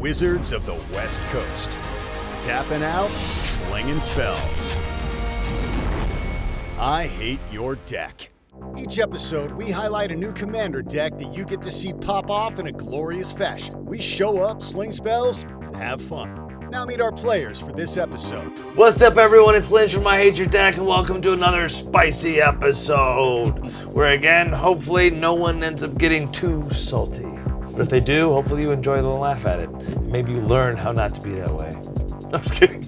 Wizards of the West Coast. Tapping out, slinging spells. I hate your deck. Each episode, we highlight a new commander deck that you get to see pop off in a glorious fashion. We show up, sling spells, and have fun. Now meet our players for this episode. What's up, everyone? It's Lynch from I Hate Your Deck, and welcome to another spicy episode, where again, hopefully no one ends up getting too salty. But if they do, hopefully you enjoy the laugh at it. Maybe you learn how not to be that way. I'm just kidding.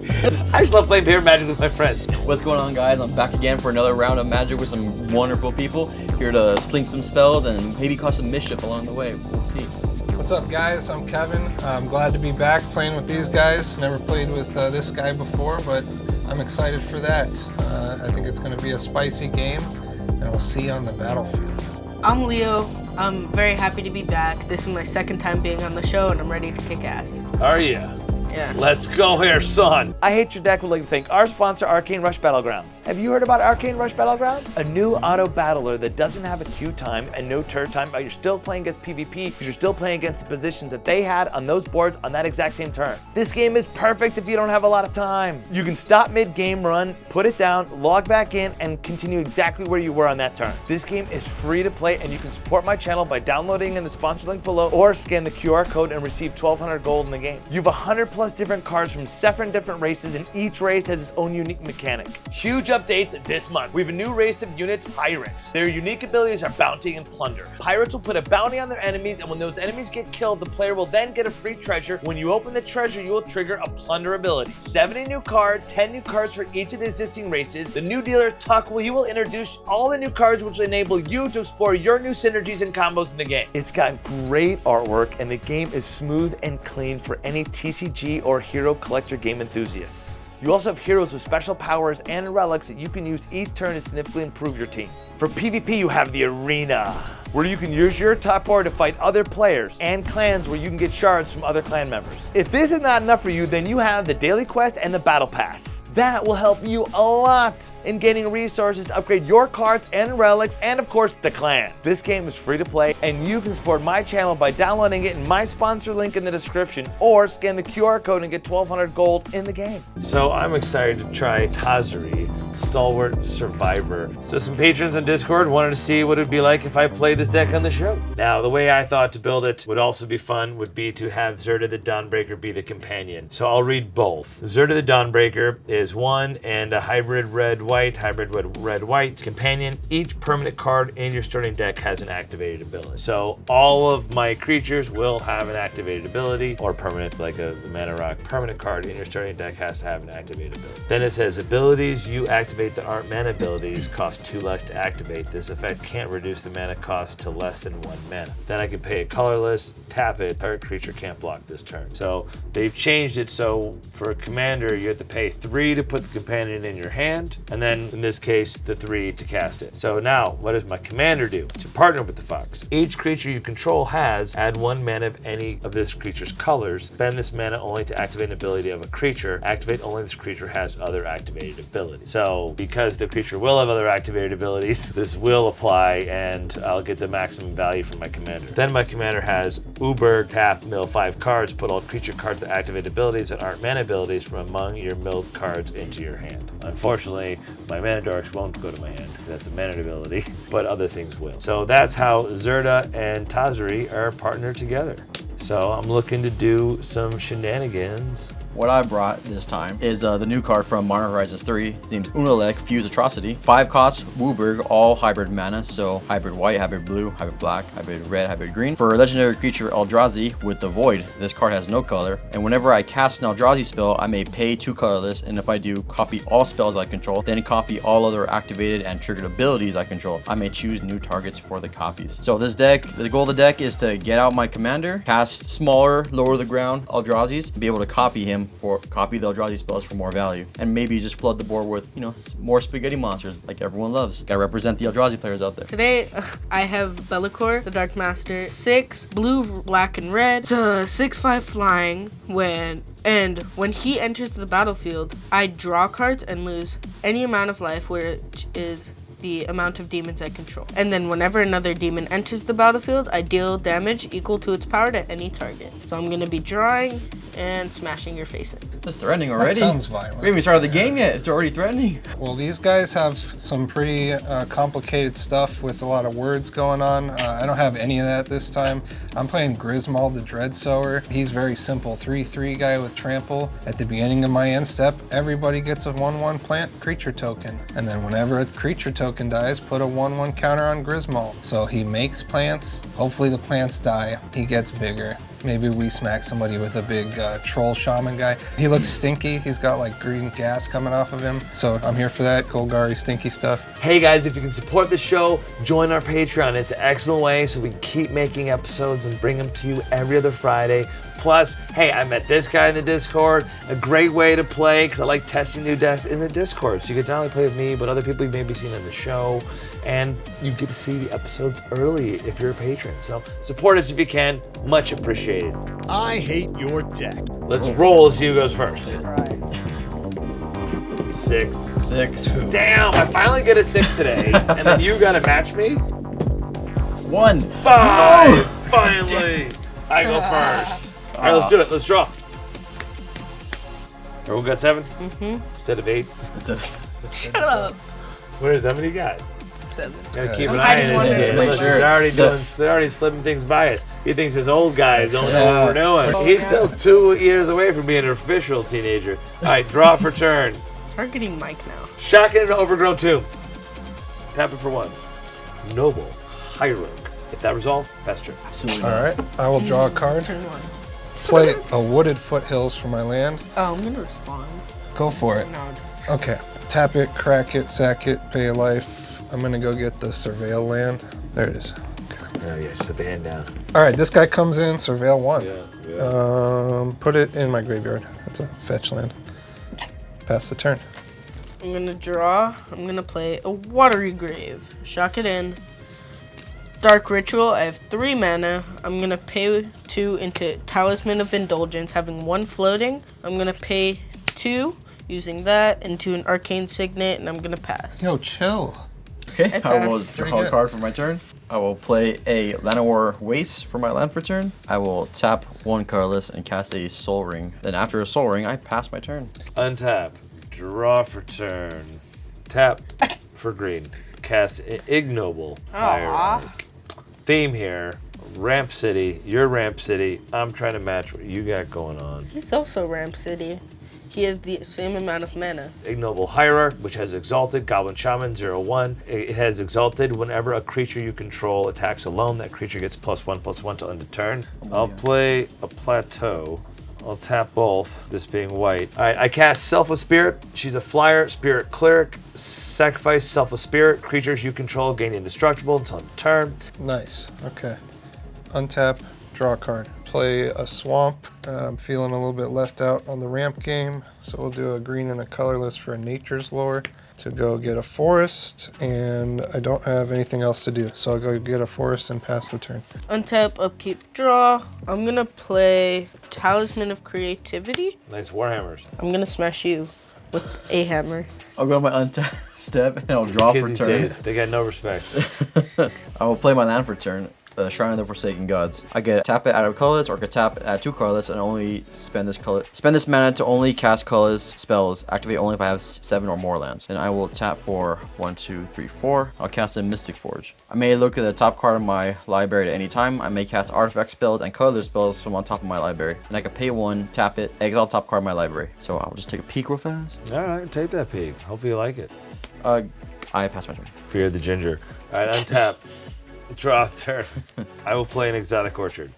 I just love playing paper Magic with my friends. What's going on, guys? I'm back again for another round of Magic with some wonderful people. Here to sling some spells and maybe cause some mischief along the way. We'll see. What's up, guys? I'm Kevin. I'm glad to be back playing with these guys. Never played with this guy before, but I'm excited for that. I think it's going to be a spicy game, and we'll see you on the battlefield. I'm Leo. I'm very happy to be back. This is my second time being on the show, and I'm ready to kick ass. Are you? Yeah. Let's go here, son. I Hate Your Deck would like to thank our sponsor, Arcane Rush Battlegrounds. Have you heard about Arcane Rush Battlegrounds? A new auto battler that doesn't have a queue time and no turn time, but you're still playing against PvP because you're still playing against the positions that they had on those boards on that exact same turn. This game is perfect if you don't have a lot of time. You can stop mid-game run, put it down, log back in, and continue exactly where you were on that turn. This game is free to play, and you can support my channel by downloading in the sponsor link below or scan the QR code and receive 1,200 gold in the game. You have 100 plus different cards from 7 different races, and each race has its own unique mechanic. Huge updates this month. We have a new race of units, Pirates. Their unique abilities are Bounty and Plunder. Pirates will put a bounty on their enemies, and when those enemies get killed, the player will then get a free treasure. When you open the treasure, you will trigger a Plunder ability. 70 new cards, 10 new cards for each of the existing races. The new dealer, Tuck, he will introduce all the new cards, which will enable you to explore your new synergies and combos in the game. It's got great artwork, and the game is smooth and clean for any TCG or hero collector game enthusiasts. You also have heroes with special powers and relics that you can use each turn to significantly improve your team. For PvP, you have the Arena, where you can use your top board to fight other players, and clans where you can get shards from other clan members. If this is not enough for you, then you have the Daily Quest and the Battle Pass. That will help you a lot in gaining resources to upgrade your cards and relics, and of course, the clan. This game is free to play, and you can support my channel by downloading it in my sponsor link in the description, or scan the QR code and get 1,200 gold in the game. So I'm excited to try Tazri, Stalwart Survivor. So some patrons on Discord wanted to see what it would be like if I played this deck on the show. Now, the way I thought to build it would also be fun would be to have Zirda the Dawnbreaker be the companion. So I'll read both. Zirda the Dawnbreaker is one and a hybrid red-white companion. Each permanent card in your starting deck has an activated ability. So all of my creatures will have an activated ability, or permanent, like a mana rock. Permanent card in your starting deck has to have an activated ability. Then it says abilities you activate that aren't mana abilities cost 2 less to activate. This effect can't reduce the mana cost to less than 1 mana. Then I can pay it colorless, tap it, target creature can't block this turn. So they've changed it so for a commander you have to pay 3 to put the companion in your hand, and then in this case the 3 to cast it. So now what does my commander do? To partner with the fox. Each creature you control has add 1 mana of any of this creature's colors. Spend this mana only to activate an ability of a creature. Activate only this creature has other activated abilities. So because the creature will have other activated abilities, this will apply, and I'll get the maximum value from my commander. Then my commander has Uber, tap, mill 5 cards, put all creature cards that activate abilities that aren't mana abilities from among your milled cards into your hand. Unfortunately, my mana dorks won't go to my hand because that's a mana ability, but other things will. So that's how Zirda and Tazri are partnered together. So I'm looking to do some shenanigans. What I brought this time is the new card from Modern Horizons 3, named Ulalek, Fuse Atrocity. 5 costs, Wooburg, all hybrid mana, so hybrid white, hybrid blue, hybrid black, hybrid red, hybrid green. For legendary creature Eldrazi with the Void, this card has no color, and whenever I cast an Eldrazi spell, I may pay 2 colorless, and if I do, copy all spells I control, then copy all other activated and triggered abilities I control. I may choose new targets for the copies. So this deck, the goal of the deck is to get out my commander, cast smaller, lower the ground Eldrazi's, be able to copy him copy the Eldrazi spells for more value, and maybe just flood the board with, more spaghetti monsters like everyone loves. Gotta represent the Eldrazi players out there. Today, I have Lakor, the Dark Master, 6 blue, black, and red. It's a 6/5 flying. When he enters the battlefield, I draw cards and lose any amount of life, which is the amount of demons I control. And then whenever another demon enters the battlefield, I deal damage equal to its power to any target. So I'm gonna be drawing and smashing your face in. That's threatening already. That sounds violent. We haven't even started the game yet. It's already threatening. Well, these guys have some pretty complicated stuff with a lot of words going on. I don't have any of that this time. I'm playing Grismold the Dreadsower. He's very simple, 3/3 guy with trample. At the beginning of my end step, everybody gets a 1/1 plant creature token. And then whenever a creature token dies, put a 1/1 counter on Grismold. So he makes plants. Hopefully the plants die. He gets bigger. Maybe we smack somebody with a big troll shaman guy. He looks stinky. He's got like green gas coming off of him. So I'm here for that Golgari stinky stuff. Hey guys, if you can support the show, join our Patreon. It's an excellent way so we can keep making episodes and bring them to you every other Friday. Plus, hey, I met this guy in the Discord. A great way to play, because I like testing new decks in the Discord. So you can not only play with me, but other people you may be seeing on the show. And you get to see the episodes early if you're a patron. So support us if you can. Much appreciated. I hate your deck. Let's roll and see who goes first. Right. 6. 6. Damn, I finally get a 6 today. And then you gotta match me? 1. 5! Finally! I go first. All right, let's do it. Let's draw. Everyone got 7? Mm-hmm. Instead of 8. Shut up. Where's how many you got? 7. Gotta keep I'm an eye on hiding this one kid. there. Make Look, sure. they're already slipping things by us. He thinks his old guys don't know Yeah. what we're doing. Oh, He's yeah. still 2 years away from being an official teenager. All right, draw for turn. Targeting Mike now. Shocking and overgrown tomb. Tap it for 1. Noble Hierarch. If that resolves, pass turn. Absolutely. All right, I will draw a card. Turn 1. Play a Wooded Foothills for my land. Oh, I'm gonna respond. Go for it. No. Okay. Tap it, crack it, sack it, pay a life. I'm gonna go get the Surveil land. There it is. Oh yeah, just set the hand down. All right, this guy comes in, Surveil 1. Yeah. Put it in my graveyard. That's a fetch land. Pass the turn. I'm gonna draw. I'm gonna play a Watery Grave. Shock it in. Dark Ritual. I have 3 mana. I'm gonna pay 2 into Talisman of Indulgence, having 1 floating. I'm gonna pay 2 using that into an Arcane Signet, and I'm gonna pass. Yo, chill. Okay, I will pass. draw Pretty a good. card for my turn. I will play a Llanowar Waste for my land for turn. I will tap 1 colorless and cast a Soul Ring. Then after a Soul Ring, I pass my turn. Untap. Draw for turn. Tap for green. Cast Ignoble Hierarch. Theme here. Ramp City. You're Ramp City. I'm trying to match what you got going on. He's also Ramp City. He has the same amount of mana. Ignoble Hierarch, which has Exalted, Goblin Shaman 0/1. It has Exalted whenever a creature you control attacks alone. That creature gets +1/+1 till end of turn. I'll play a Plateau. I'll tap both, this being white. All right, I cast Selfless Spirit. She's a flyer, Spirit Cleric. Sacrifice Selfless Spirit. Creatures you control gain indestructible until end of turn. Nice. Okay. Untap, draw a card. Play a Swamp. I'm feeling a little bit left out on the ramp game, so we'll do a green and a colorless for a Nature's Lore to go get a Forest, and I don't have anything else to do, so I'll go get a Forest and pass the turn. Untap, upkeep, draw. I'm gonna play Talisman of Creativity. Nice Warhammers. I'm gonna smash you with a hammer. I'll go to my untap step and I'll draw Kids for these turn. days, they got no respect. I will play my land for turn. Shrine of the Forsaken Gods. I get tap it out of colorless, or I can tap it at 2 colorless and only spend this mana to only cast colorless spells. Activate only if I have 7 or more lands. And I will tap for 1, 2, 3, 4. I'll cast a Mystic Forge. I may look at the top card of my library at any time. I may cast artifact spells and colorless spells from on top of my library. And I can pay 1, tap it, exile top card of my library. So I'll just take a peek real fast. All right, take that peek. Hopefully you like it. I pass my turn. Fear the ginger. All right, untap. Draw turn. I will play an Exotic Orchard.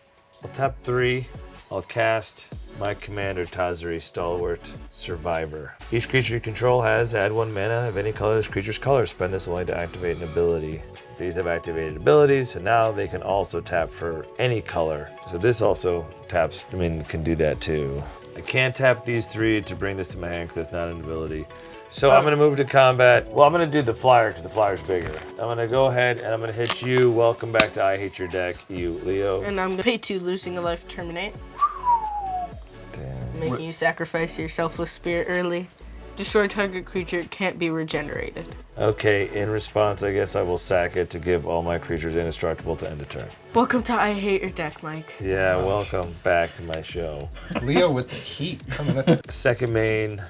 I'll tap 3. I'll cast my commander, Tazri, Stalwart Survivor. Each creature you control has add 1 mana of any color this creature's color. Spend this only to activate an ability. These have activated abilities, so now they can also tap for any color. So this also taps, can do that too. I can't tap these 3 to bring this to my hand because that's not an ability. So I'm gonna move to combat. Well, I'm gonna do the flyer because the flyer's bigger. I'm gonna go ahead and I'm gonna hit you. Welcome back to I Hate Your Deck, you, Leo. And I'm gonna pay 2, losing a life, terminate. Damn. Making you sacrifice your Selfless Spirit early. Destroy target creature can't be regenerated. Okay, in response, I guess I will sack it to give all my creatures indestructible to end a turn. Welcome to I Hate Your Deck, Mike. Yeah, welcome back to my show. Leo with the heat coming at Second main,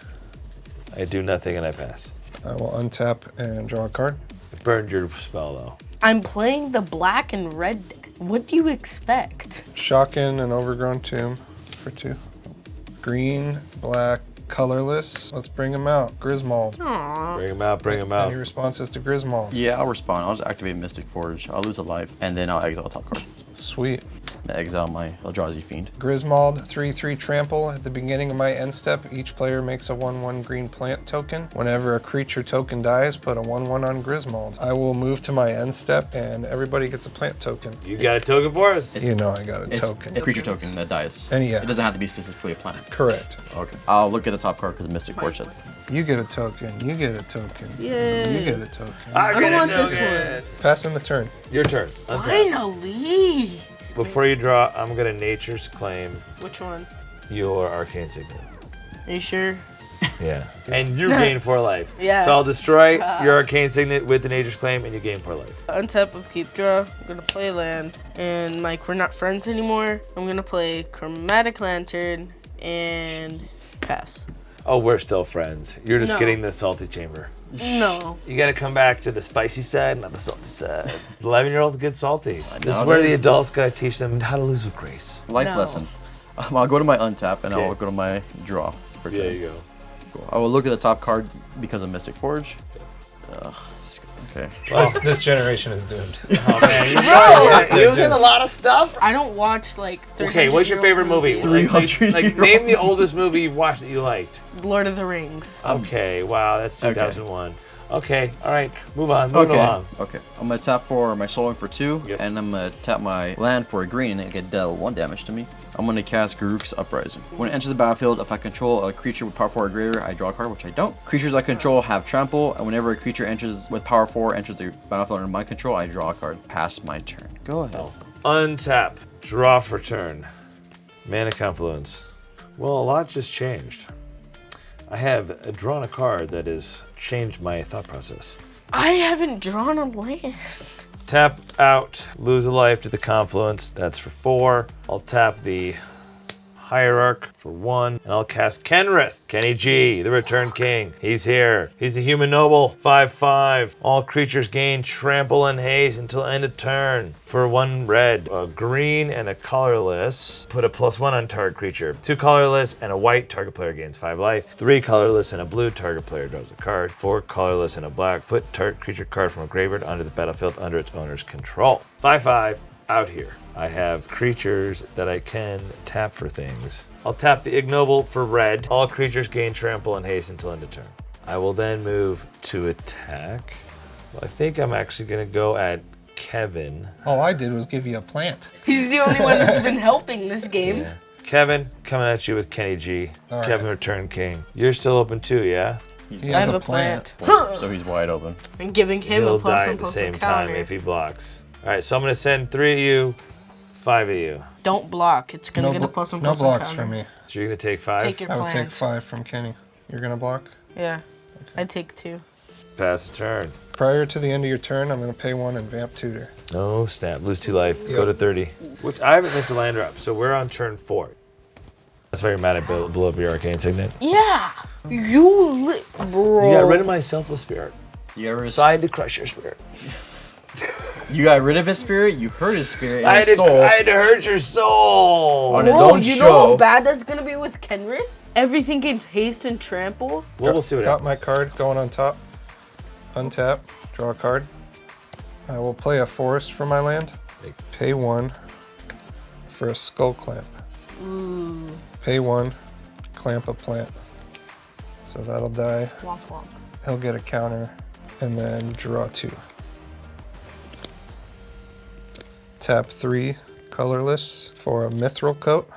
I do nothing and I pass. I will untap and draw a card. Burned your spell though. I'm playing the black and red deck. What do you expect? Shockin' and Overgrown Tomb for 2. Green, black, colorless. Let's bring him out. Grismold. Aww. Bring him out, bring him out. Any responses to Grismold? Yeah, I'll respond. I'll just activate Mystic Forge. I'll lose a life, and then I'll exile a top card. Sweet. Exile my Eldrazi Fiend. Grismold, 3/3 trample. At the beginning of my end step, each player makes a 1/1 green plant token. Whenever a creature token dies, put a 1/1 on Grismold. I will move to my end step, and everybody gets a plant token. You got a token for us? You know I got a It's token. a creature token that dies. And yeah. It doesn't have to be specifically a planet. Correct. Okay. I'll look at the top card because Mystic Forge does it. You get a token. You get a token. Yay. You get a token. I don't get want a this token. Passing the turn. Your turn. Untap. Finally! Before you draw, I'm gonna Nature's Claim Which one? your Arcane Signet. Are you sure? Yeah. And you gain 4 life. Yeah. So I'll destroy your Arcane Signet with the Nature's Claim and you gain 4 life. Untap of keep draw. I'm gonna play land. And Mike, we're not friends anymore. I'm gonna play Chromatic Lantern and pass. Oh, we're still friends. You're just No. getting the salty chamber. No. You gotta come back to the spicy side, not the salty side. 11-year-olds get salty. This is Nowadays- where the adults gotta teach them how to lose with grace. Life No. lesson. I'll go to my untap and Okay. I'll go to my draw. For There turn. you go. Cool. I will look at the top card because of Mystic Forge. Okay. Well, This generation is doomed. oh man, you're using a lot of stuff. I don't watch like 300 Okay, what's your favorite movie? movies. Like name the oldest movie you've watched that you liked. Lord of the Rings. Okay, wow, that's Okay. 2001. Okay, all right, move on, move Okay. along. Okay. I'm gonna tap for my Soul for 2, Yep. and I'm gonna tap my land for a green and get dealt 1 damage to me. I'm gonna cast Garruk's Uprising. When it enters the battlefield, if I control a creature with power 4 or greater, I draw a card, which I don't. Creatures I control have trample, and whenever a creature enters with power 4 enters the battlefield under my control, I draw a card. Pass my turn. Go ahead. Untap, draw for turn. Mana Confluence. Well, a lot just changed. I have drawn a card that has changed my thought process. I haven't drawn a land. Tap out, lose a life to the Confluence. That's for 4. I'll tap the Hierarch for 1, and I'll cast Kenrith. Kenny G, the Return King. He's here. He's a human noble. 5/5. All creatures gain trample and haste until end of turn. For 1 red, a green and a colorless. Put a +1 on target creature. 2 colorless and a white. Target player gains 5 life. 3 colorless and a blue. Target player draws a card. 4 colorless and a black. Put target creature card from a graveyard onto the battlefield under its owner's control. 5/5. Out here. I have creatures that I can tap for things. I'll tap the Ignoble for red. All creatures gain trample and haste until end of turn. I will then move to attack. Well, I think I'm actually going to go at Kevin. All I did was give you a plant. He's the only one that's been helping this game. Yeah. Kevin, coming at you with Kenny G. All right. Kevin, Return King. You're still open too, yeah? He I has have a a plant. So he's wide open. And giving him He'll a die +1 at the same +1 time counter. if he blocks. All right, so I'm going to send 3 of you, 5 of you. Don't block. It's gonna get a +1 no +1 blocks counter. for me. So you're going to take 5? Take your I would take plants. 5 from Kenny. You're gonna block? Yeah. I'd take 2. Pass the turn. Prior to the end of your turn, I'm gonna pay 1 and vamp tutor. Oh, snap. Lose 2 life. Go Yep. to 30. Which I haven't missed a land drop, so we're on turn 4. That's why you're mad I blew up your Arcane Signet. Yeah. You bro. You got rid of my Selfless Spirit. Decide to crush your spirit. You got rid of his spirit, you hurt his spirit and I his soul. had to hurt your soul. On his Bro, own you show. know how bad that's gonna be with Kenrith? Everything gains haste and trample. Well, we'll see what Got happens. my card going on top. Untap, draw a card. I will play a forest for my land. Pay 1 for a skull clamp. Ooh. Pay 1, clamp a plant. So that'll die. Womp womp. He'll get a counter, and then draw 2. Tap 3, colorless, for a mithril coat.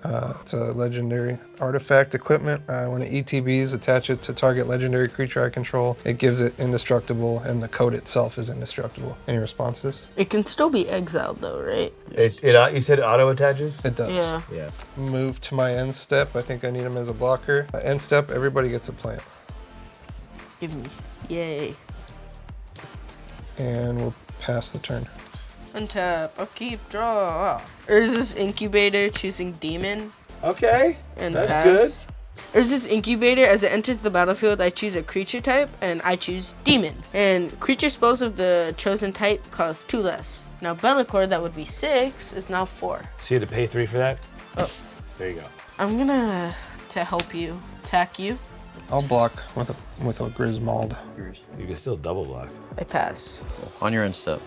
It's a legendary artifact equipment. When it ETBs, attach it to target legendary creature I control. It gives it indestructible, and the code itself is indestructible. Any responses? It can still be exiled though, right? You said it auto attaches? It does. Yeah. Yeah. Move to my end step. I think I need him as a blocker. End step, everybody gets a plant. Give me. Yay. And we'll pass the turn. Untap, upkeep, draw. There's this incubator choosing demon Okay. and That's pass. good. There's this incubator. As it enters the battlefield, I choose a creature type, and I choose demon. And creature spells of the chosen type cost 2 less. Now Be'lakor, that would be 6, is now 4. So you had to pay 3 for that? Oh. There you go. I'm gonna, to help you, attack you. I'll block with a Grismold. You can still double block. I pass. On your end step,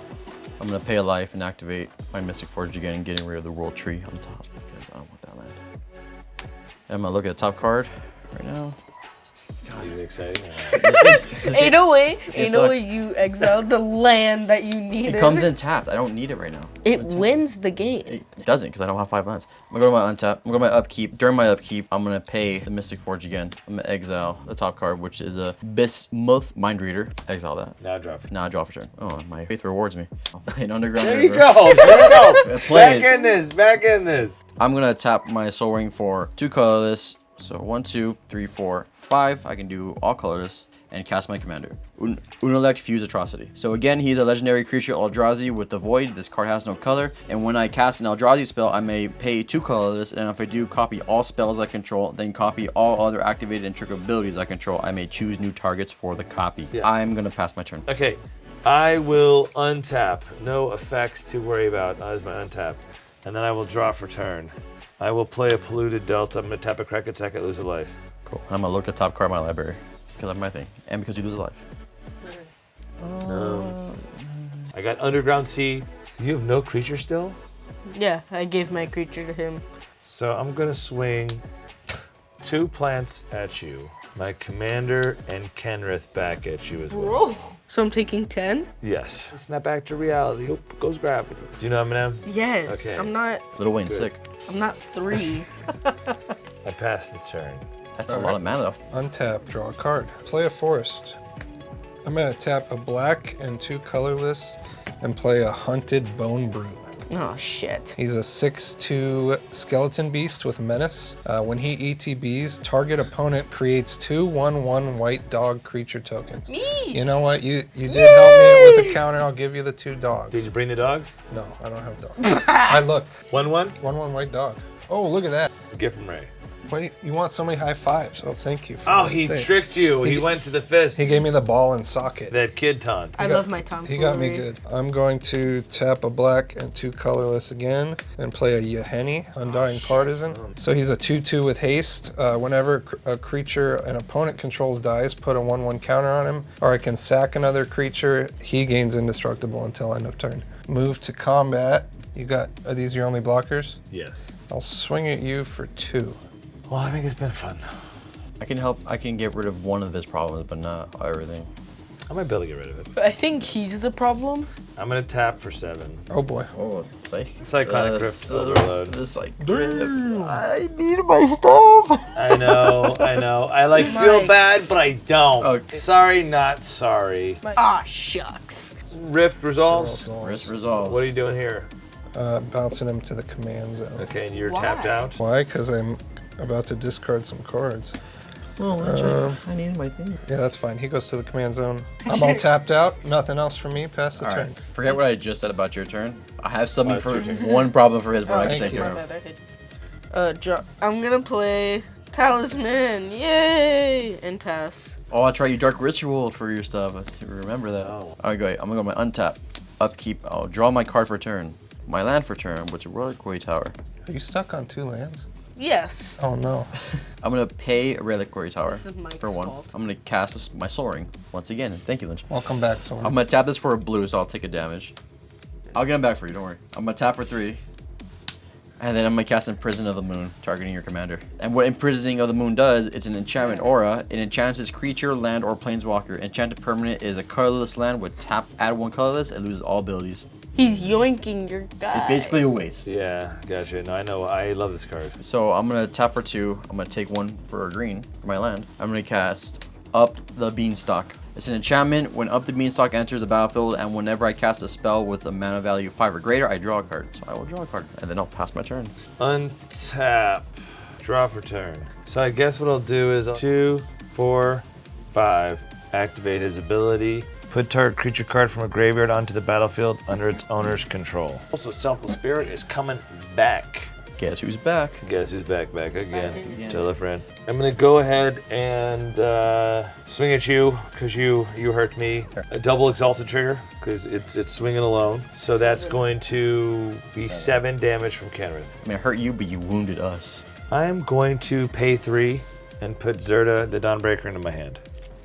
I'm gonna pay a life and activate my Mystic Forge again and getting rid of the World Tree on top because I don't want that land. And I'm gonna look at the top card right now. Is it exciting? Ain't no way sucks. you exiled the land that you needed. It comes in tapped. I don't need it right now. It wins the game. It doesn't because I don't have 5 lands. I'm gonna go to my untap. I'm gonna go to my upkeep. During my upkeep, I'm gonna pay the Mystic Forge again. I'm gonna exile the top card, which is a Bismuth Mind Reader. Exile that. Now draw for Now I draw for turn. Oh, my faith rewards me. I'll play an underground. There you river. go. There you go. Play Back in this. Back in this. I'm gonna tap my Soul Ring for 2 colorless. So 1, 2, 3, 4, 5. I can do all colorless and cast my commander. Ulalek Fuse Atrocity. So again, he's a legendary creature Eldrazi with the Void. This card has no color. And when I cast an Eldrazi spell, I may pay 2 colorless. And if I do, copy all spells I control, then copy all other activated and trigger abilities I control. I may choose new targets for the copy. Yeah. I'm gonna pass my turn. Okay. I will untap. No effects to worry about. That is my untap. And then I will draw for turn. I will play a Polluted Delta. I'm going to tap a crack attack, I lose a life. Cool. I'm gonna look at top card of my library because that's my thing, and because you lose a life. I got Underground Sea. So you have no creature still? Yeah, I gave my creature to him. So I'm going to swing 2 plants at you. My commander and Kenrith back at you as well. Whoa. So I'm taking 10? Yes. Snap back to reality. Oop, goes gravity. Do you know Eminem? Yes. Okay. I'm not Little Wayne's Good. sick. 3. I passed the turn. That's a lot of mana though. Untap, draw a card. Play a forest. I'm gonna tap a black and 2 colorless and play a Hunted Bone Brute. Oh shit. He's a 6/2 skeleton beast with menace. When he ETBs, target opponent creates 2 1/1 white dog creature tokens. Me. You know what? You did help me with the counter. I'll give you the 2 dogs. Did you bring the dogs? No, I don't have dogs. I looked. 1-1? 1/1 white dog. Oh, look at that. Gift from Ray. Wait, you want so many high fives? Oh, thank you. for Oh, that he thing. tricked you. He went to the fist. He gave me the ball and socket. That kid taunt. I love my tomfoolery. He got me good. I'm going to tap a black and 2 colorless again and play a Yaheni, Undying Partisan. So he's a 2/2 with haste. Whenever a creature an opponent controls dies, put a 1/1 counter on him. Or I can sack another creature. He gains indestructible until end of turn. Move to combat. Are these your only blockers? Yes. I'll swing at you for 2. Well, I think it's been fun. I can help. I can get rid of one of his problems, but not everything. I might be able to get rid of it. I think he's the problem. I'm going to tap for 7. Oh boy. Oh, psych. Cyclonic Rift Overload. This like I need my stuff. I know. I feel bad, but I don't. Okay. Sorry, not sorry. Shucks. Rift resolves. Risk resolves. What are you doing here? Bouncing him to the command zone. Okay, and you're Why? tapped out. Why? Because I'm about to discard some cards. Well, I need my thing. Yeah, that's fine. He goes to the command zone. I'm all tapped out. Nothing else for me. Pass the All turn. right. Forget what I just said about your turn. I have something it's for your turn. one problem for his, but I can thank take you. care My of. bad, I hit. I'm gonna play Talisman. Yay! And pass. Oh, I'll try you Dark Ritual for your stuff. Remember that. Oh. All right, I'm gonna go my untap, upkeep. I'll draw my card for turn, my land for turn, which is Reliquary Tower. Are you stuck on 2 lands? Yes. Oh no. I'm gonna pay a Reliquary Tower This is Mike's for 1. fault. I'm gonna cast my Soul Ring once again. Thank you, Lynch. Welcome back, Soren. I'm gonna tap this for a blue, so I'll take a damage. I'll get him back for you, don't worry. I'm gonna tap for 3. And then I'm gonna cast Imprison of the Moon, targeting your commander. And what Imprisoning of the Moon does, it's an enchantment aura. It enchants its creature, land, or planeswalker. Enchanted permanent is a colorless land with tap, add 1 colorless, and loses all abilities. He's yoinking your guy. It's basically a waste. Yeah, gotcha. No, I know. I love this card. So I'm gonna tap for 2. I'm gonna take 1 for a green for my land. I'm gonna cast Up the Beanstalk. It's an enchantment. When Up the Beanstalk enters the battlefield, and whenever I cast a spell with a mana value 5 or greater, I draw a card. So I will draw a card, and then I'll pass my turn. Untap. Draw for turn. So I guess what I'll do is 2, 4, 5. Activate his ability. Put target creature card from a graveyard onto the battlefield under its owner's control. Also, Selfless Spirit is coming back. Guess who's back? Guess who's back again? again. Tell a friend. I'm gonna go ahead and swing at you because you hurt me. A double Exalted trigger because it's swinging alone. So that's going to be 7 damage from Kenrith. I mean, I hurt you, but you wounded us. I'm going to pay 3 and put Zerta, the Dawnbreaker, into my hand.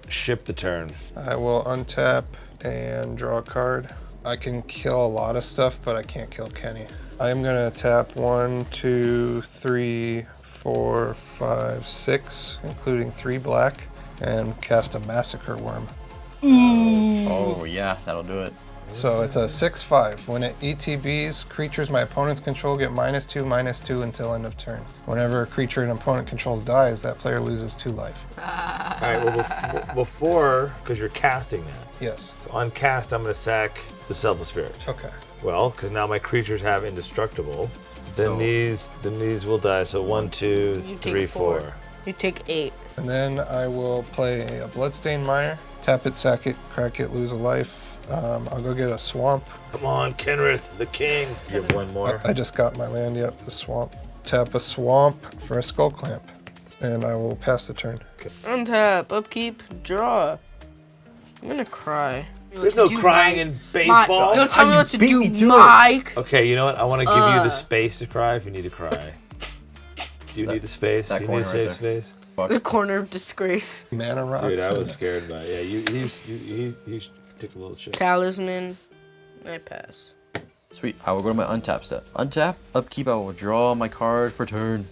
Ship the turn. I will untap and draw a card. I can kill a lot of stuff, but I can't kill Kenny. I'm gonna tap 1, 2, 3, 4, 5, 6, including 3 black, and cast a Massacre Worm. Oh yeah, that'll do it. So it's a 6/5. When it ETBs, creatures my opponents control get -2/-2 until end of turn. Whenever a creature an opponent controls dies, that player loses 2 life. All right, well, before, because you're casting that. Yes. So on cast, I'm going to sack the Selfless Spirit. Okay. Well, because now my creatures have indestructible. Then So- these will die. So 1, 2, You 3, take 4. You take 8. And then I will play a Bloodstained Mire, tap it, sack it, crack it, lose a life. I'll go get a swamp. Come on, Kenrith, the king. You have 1 more. I just got my land, yep, the swamp. Tap a swamp for a Skull Clamp, and I will pass the turn. Untap, upkeep, draw. I'm gonna cry. There's no crying in baseball. Don't tell me you what to beat do, me to it. Mike. Okay, you know what? I want to give you the space to cry if you need to cry. Do you need the space? that Do you need a corner right safe there. space? The corner of disgrace. Mana Rocks. Dude, I was and- scared about it. Yeah, he took a little shit. Talisman. I pass. Sweet. I will go to my untap step. Untap, upkeep, I will draw my card for turn.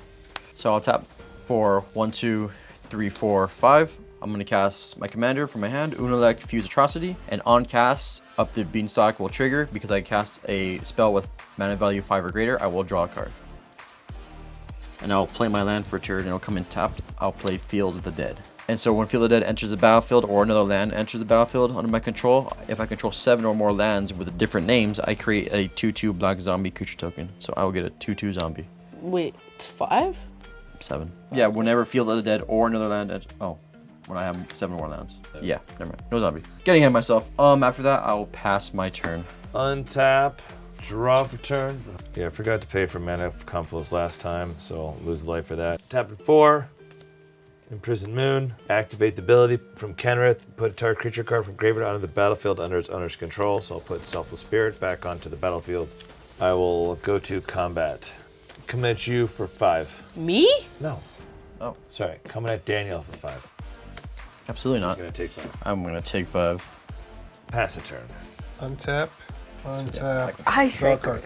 So I'll tap for 1, 2, 3, 4, 5. I'm going to cast my commander from my hand, Ulalek, Fuse Atrocity, and on cast, Up the Beanstalk will trigger. Because I cast a spell with mana value 5 or greater, I will draw a card. And I'll play my land for turn, and it'll come in tapped. I'll play Field of the Dead. And so when Field of the Dead enters the battlefield or another land enters the battlefield under my control, if I control 7 or more lands with different names, I create a 2/2 black zombie creature token. So I will get a 2/2 zombie. Wait, it's 5? 7. Yeah, whenever Field of the Dead or another land when I have 7 more lands. Yeah, never mind. No zombie. Getting ahead of myself. After that, I'll pass my turn. Untap, draw for turn. Yeah, I forgot to pay for Mana of Confluence last time, so I'll lose life for that. Tap at 4. Imprisoned Moon. Activate the ability from Kenrith. Put a target creature card from graveyard onto the battlefield under its owner's control. So I'll put Selfless Spirit back onto the battlefield. I will go to combat. Coming at you for 5. Me? No. Oh. Sorry, coming at Daniel for 5. Absolutely not. I'm gonna take 5. I'm going to take 5. Pass a turn. Untap, untap, I draw a said card.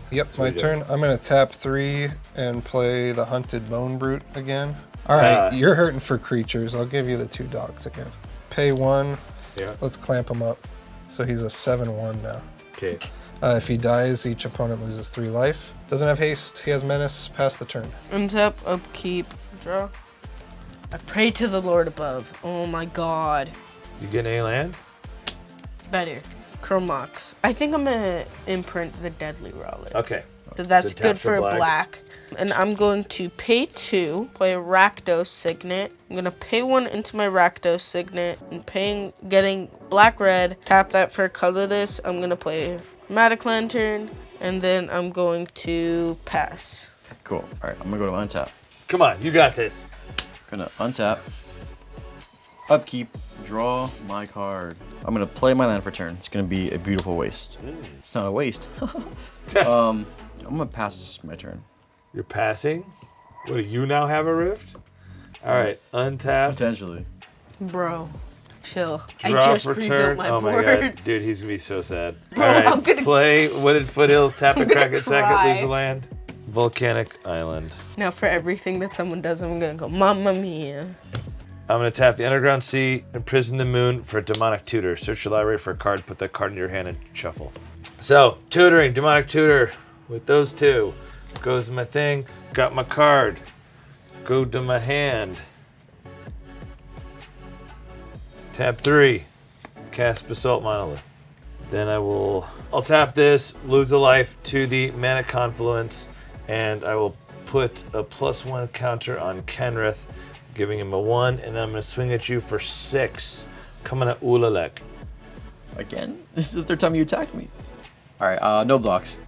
Yep, my we do. turn. I'm gonna tap 3 and play the Hunted Bone Brute again. All right, you're hurting for creatures. I'll give you the 2 dogs again. Pay 1. Yeah. Let's clamp him up. So he's a 7/1 now. Okay. If he dies, each opponent loses 3 life. Doesn't have haste. He has menace. Pass the turn. Untap, upkeep, draw. I pray to the Lord above. Oh my god. You get any land? Better. Chromox. I think I'm gonna imprint the Deadly Relic. Okay. So that's So tap good for for black. black. And I'm going to pay 2, play a Rakdos Signet. I'm gonna pay 1 into my Rakdos Signet and getting black-red. Tap that for colorless. I'm gonna play Matic Lantern, and then I'm going to pass. Cool. All right, I'm going to go to untap. Come on, you got this. Gonna untap, upkeep, draw my card. I'm gonna play my land for turn. It's gonna be a beautiful waste. It's not a waste. I'm gonna pass my turn. You're passing? What, do you now have a rift? All right, untap. Potentially. Bro, chill. Draw I just for rebuilt turn. my Oh board. my god, dude, he's gonna be so sad. All I'm right, gonna- play Wooded Foothills, tap and crack gonna it second, cry. lose a land. Volcanic Island. Now for everything that someone does, I'm gonna go, Mamma Mia. I'm going to tap the Underground Sea, Imprison the Moon for a Demonic Tutor. Search your library for a card, put that card in your hand, and shuffle. So, tutoring, Demonic Tutor. With those two, goes to my thing, got my card, go to my hand. Tap 3, cast Basalt Monolith. Then I'll tap this, lose a life to the Mana Confluence, and I will put a +1 counter on Kenrith, giving him a 1, and then I'm going to swing at you for 6, coming at Ulalek. Again? This is the third time you attacked me. All right, no blocks.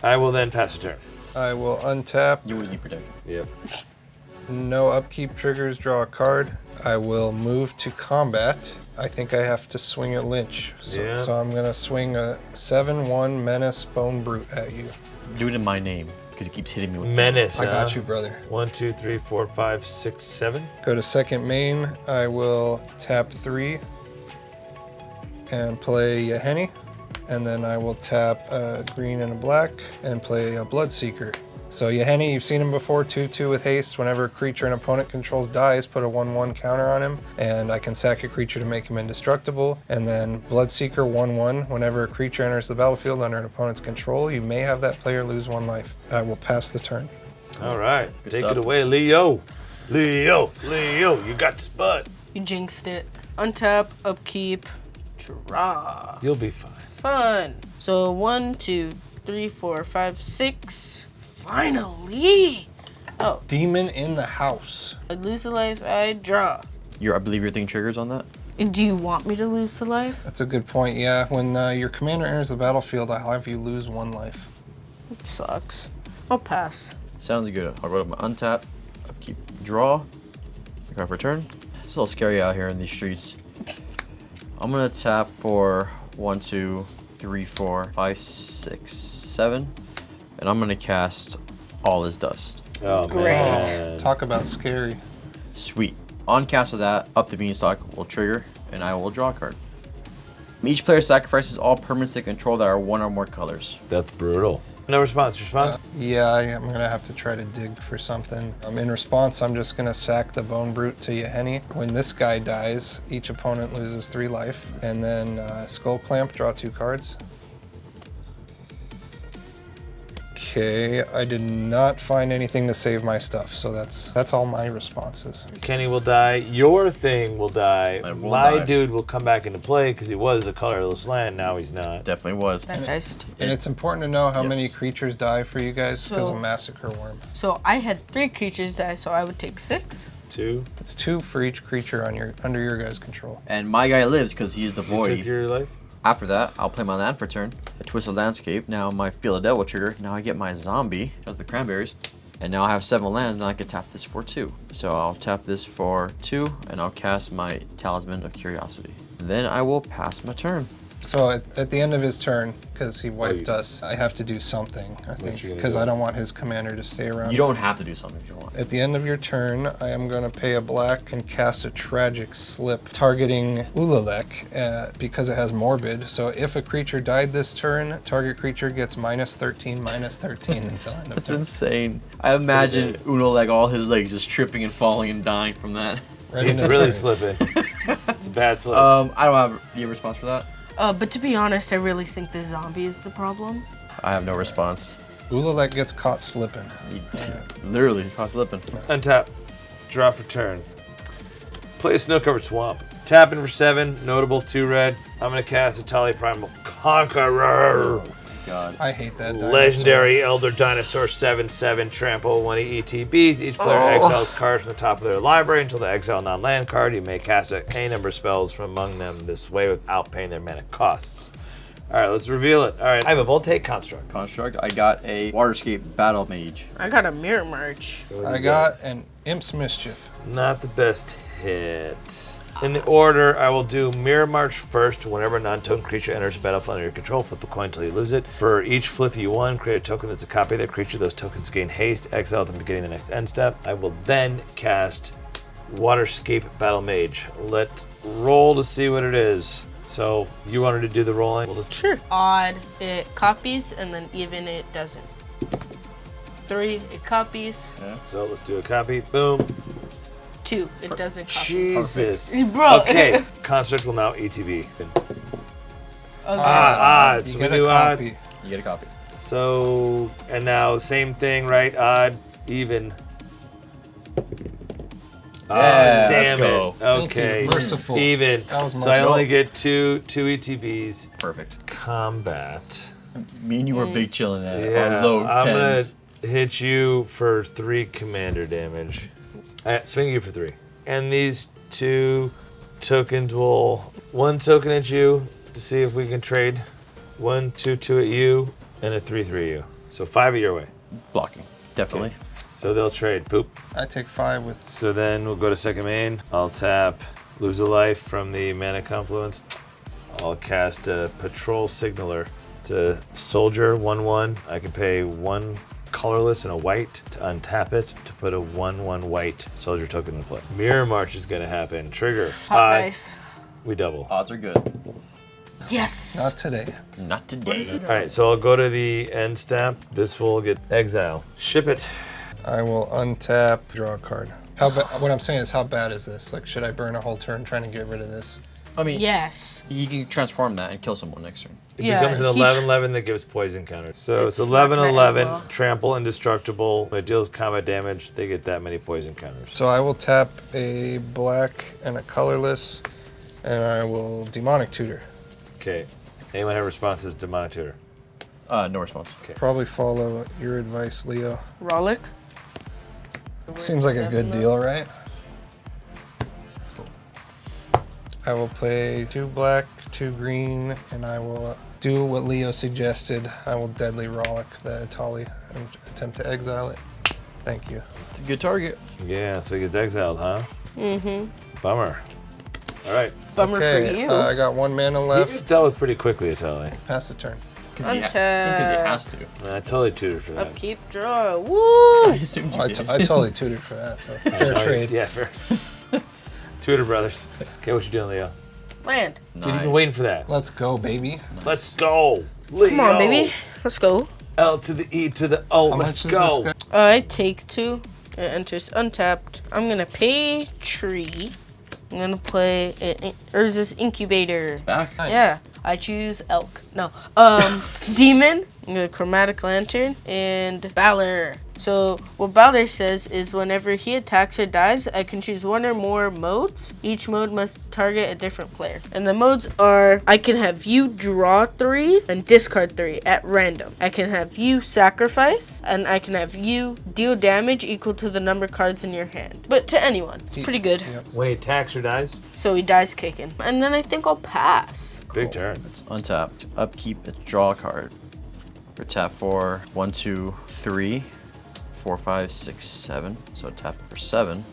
I will then pass a turn. I will untap. You always need protection. Yep. No upkeep triggers, draw a card. I will move to combat. I think I have to swing at Lynch. So I'm going to swing a 7/1 Menace Bone Brute at you. Do it in my name, because he keeps hitting me with Menace. I got you, brother. 1, 2, 3, 4, 5, 6, 7. Go to second main. I will tap 3 and play Yahenni. And then I will tap a green and a black and play a Bloodseeker. So Yahenni, you've seen him before, 2/2 with haste. Whenever a creature an opponent controls dies, put a 1/1 counter on him, and I can sack a creature to make him indestructible. And then Bloodseeker 1/1, whenever a creature enters the battlefield under an opponent's control, you may have that player lose 1 life. I will pass the turn. All right. Good Take stuff. it away, Leo. Leo, you got the spot. You jinxed it. Untap, upkeep, draw. You'll be fine. Fun. So 1, 2, 3, 4, 5, 6. Finally. Oh, Demon in the house. I lose a life, I draw. I believe you're thinking triggers on that? And do you want me to lose the life? That's a good point, yeah. When your commander enters the battlefield, I'll have you lose 1 life. It sucks. I'll pass. Sounds good. I'll go to my untap, upkeep, draw, pick up return. It's a little scary out here in these streets. I'm gonna tap for 1, 2, 3, 4, 5, 6, 7, and I'm gonna cast All Is Dust. Oh, Great. man. Talk about scary. Sweet. On cast of that, Up the Beanstalk will trigger, and I will draw a card. Each player sacrifices all permanents they control that are 1 or more colors. That's brutal. No response. Response? Yeah, I'm going to have to try to dig for something. In response, I'm just going to sack the Bone Brute to Yahenni. When this guy dies, each opponent loses 3 life. And then Skull Clamp, draw 2 cards. Okay, I did not find anything to save my stuff, so that's all my responses. Kenny will die. Your thing will die. I will My die. dude will come back into play because he was a colorless land. Now he's not. Definitely was. That guy's stupid. And it's important to know how Yes. many creatures die for you guys because So- of Massacre Worm. So I had 3 creatures die, so I would take 6. 2. It's 2 for each creature under your guys' control. And my guy lives because he is the You void. took your life? After that, I'll play my land for turn. A Twisted Landscape. Now my Feel the Devil trigger. Now I get my zombie, out of the cranberries. And now I have 7 lands, now I can tap this for 2. So I'll tap this for 2, and I'll cast my Talisman of Curiosity. Then I will pass my turn. So at the end of his turn, because he wiped you- us, I have to do something, I think, you gonna because do? I don't want his commander to stay around. You don't have to do something if you want. At the end of your turn, I am going to pay a black and cast a Tragic Slip, targeting Ulalek because it has Morbid. So if a creature died this turn, target creature gets -13, -13 until end of That's turn. insane. I imagine Uno like all his legs just tripping and falling and dying from that. Right He's into the really grave. slipping. It's a bad slip. I don't have a response for that. But to be honest, I really think the zombie is the problem. I have no response. Ulalek gets caught slipping. He literally caught slipping. Untap. Draw for turn. Play a Snow-Covered Swamp. Tap in for 7. Notable 2 red. I'm going to cast a Tali Primal Conqueror. God. I hate that dinosaur. Legendary Elder Dinosaur 7/7 trample 1 ETBs. Each player exiles cards from the top of their library until they exile a non-land card. You may cast any number of spells from among them this way without paying their mana costs. All right, let's reveal it. All right, I have a Voltaic Construct. Construct. I got a Waterscape Battle Mage. I got a Mirror March. I got an Imp's Mischief. Not the best hit. In the order, I will do Mirror March first. Whenever a non-token creature enters a battlefield under your control, flip a coin until you lose it. For each flip you won, create a token that's a copy of that creature. Those tokens gain haste, exile at the beginning of the next end step. I will then cast Waterscape Battle Mage. Let's roll to see what it is. So, you wanted to do the rolling? We'll just Sure. Odd, it copies, and then even it doesn't. 3, it copies. So let's do a copy. Boom. 2. It doesn't cost. Jesus. Bro. Okay, construct will now ETB. Okay. Odds. You We get a do odd. copy. You get a copy. So, and now same thing, right? Odd, even. Yeah, Damn let's go. it. Thank you. Okay. Merciful. Even. That was So I much. only get two ETBs. Perfect. Combat. Me and you were big chilling at Yeah, our low I'm gonna 10s. hit you for 3 commander damage. Swing you for 3. And these 2 tokens will 1 token at you to see if we can trade. 1, 2, 2 at you, and a 3, 3 at you. So 5 at your way. Blocking. Definitely. So they'll trade. Poop. I take 5 with. So then we'll go to second main. I'll tap, lose a life from the mana confluence. I'll cast a patrol signaler. It's a soldier 1/1. I can pay 1 colorless and a white to untap it to put a 1/1 white soldier token in play. Mirror March is gonna happen. Trigger. Hot dice. We double. Odds are good. Yes. Not today. Not today. All right, so I'll go to the end step. This will get exile. Ship it. I will untap, draw a card. What I'm saying is, how bad is this? Like, should I burn a whole turn trying to get rid of this? I mean, Yes. you can transform that and kill someone next turn. It Yeah, becomes an he 11/11 that gives poison counters. So it's It's not gonna 11/11, end well. trample indestructible. When it deals combat damage, they get that many poison counters. So I will tap a black and a colorless, and I will demonic tutor. Okay. Anyone have responses to Demonic Tutor? No response. Probably follow your advice, Leo. Rollick. Seems like a good deal, right? I will play 2 black, 2 green, and I will do what Leo suggested. I will deadly Rollick the Atali and attempt to exile it. Thank you. It's a good target. Yeah, so he gets exiled, huh? Mm-hmm. Bummer. All right. Bummer for you. I got 1 mana He left. gets dealt with pretty quickly, Atali. Pass the turn. Because he Untap. has to. I totally tutored for that. Upkeep, draw. Woo! I assumed you I did. totally tutored for that, so fair Oh, trade. Yeah, fair. Tutor brothers. Okay, what you doing, Leo? Land. Dude, you've been waiting for that. Let's go, baby. Let's go. Leo. Come on, baby. Let's go. L to the E to the O. How Let's much go. is this I take 2. It enters untapped. I'm gonna pay tree. I'm gonna play Urza's Incubator. Back. Yeah. I choose elk. No. Demon. I'm gonna Chromatic Lantern and Valor. So what Valor says is whenever he attacks or dies, I can choose 1 or more modes. Each mode must target a different player. And the modes are, I can have you draw 3 and discard 3 at random. I can have you sacrifice, and I can have you deal damage equal to the number of cards in your hand. But to anyone. It's pretty good. When he attacks or dies, So he dies kicking. And then I think I'll pass. big turn. It's untapped. Upkeep, draw a card. For tap 4, 1, 2, 3, 4, 5, 6, 7. So tap for 7.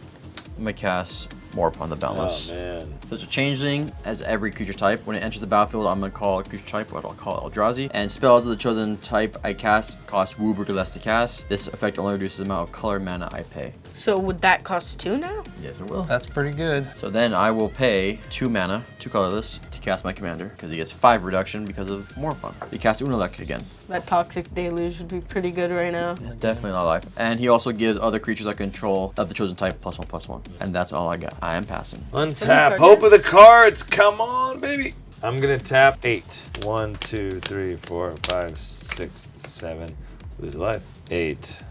I'm gonna cast Morp on the Boundless. Oh, man. So it's a changeling as every creature type. When it enters the battlefield, I'm gonna call a creature type, what I'll call Eldrazi. And spells of the chosen type I cast cost Wooburg or less to cast. This effect only reduces the amount of color mana I pay. So would that cost 2 now? Yes, it will. That's pretty good. So then I will pay 2 mana, 2 colorless, to cast my commander, because he gets 5 reduction because of Morp on. He casts Ulalek again. That Toxic Deluge would be pretty good right now. It's definitely not life. And he also gives other creatures I control of the chosen type +1/+1. And that's all I got. I am passing. Untap. Hope of the cards. Come on, baby. I'm going to tap 8. 1, 2, 3, 4, 5, 6, 7. Lose a life. 8.